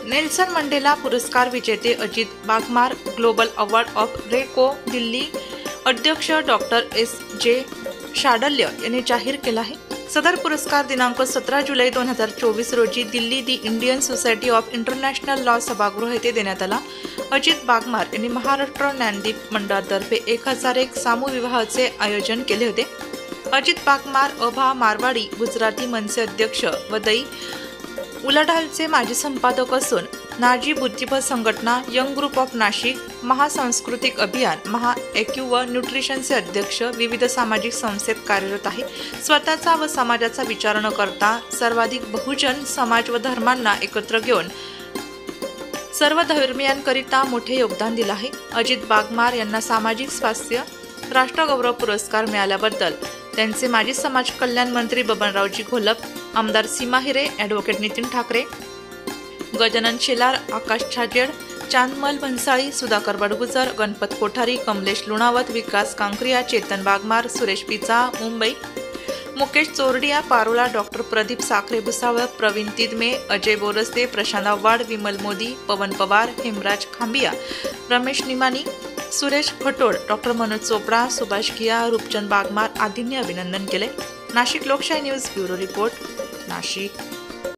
Nelson मंडेला पुरस्कार विजेते Ajit Bagmar global award of रेको दिल्ली अध्यक्ष डॉक्टर S.J. शाडल्य यांनी जाहीर केला आहे। सदर पुरस्कार दिनांक 17 जुलै 2024 रोजी Delhi the Indian Society of International Law सभागृह येथे देण्यात आला। अजित बागमार यांनी महाराष्ट्र ज्ञानदीप मंडळातर्फे 1001 सामूविवाहाचे आयोजन केले होते। अजित बागमार अभा मारवाडी गुजराती मनसे अध्यक्ष व दई उलाढालचे माजी संपादक असून नाजी बुद्धिबळ संघटना यंग ग्रुप ऑफ नाशिक महासांस्कृतिक अभियान महाएक्यू व न्यूट्रिशनचे अध्यक्ष विविध सामाजिक संस्थेत कार्यरत आहे। स्वतःचा व समाजाचा विचार न करता सर्वाधिक बहुजन समाज व धर्मांना एकत्र घेऊन सर्व धर्मियांकरिता मोठे योगदान दिले आहे। अजित बागमार यांना सामाजिक स्वास्थ्य राष्ट्रगौरव पुरस्कार मिळाल्याबद्दल त्यांचे माजी समाज कल्याण मंत्री बबनरावजी घोलप, आमदार सीमा हिरे, ॲडव्होकेट नितीन ठाकरे, गजानन शेलार, आकाश छाजेड, चांदमल भन्साळी, सुधाकर बडगुजर, गणपत कोठारी, कमलेश लुणावत, विकास कांक्रिया, चेतन बागमार, सुरेश पिचा मुंबई, मुकेश चोरडिया पारोळा, डॉक्टर प्रदीप साखरे भुसावळ, प्रवीण तिदमे, अजय बोरस्ते, प्रशांत आव्हाड, विमल मोदी, पवन पवार, हेमराज खांबिया, रमेश निमानी, सुरेश खटोड, डॉक्टर मनोज चोपडा, सुभाष घिया, रूपचंद बागमार आदींनी अभिनंदन केले। नाशिक लोकशाही न्यूज ब्युरो रिपोर्ट, नाशिक।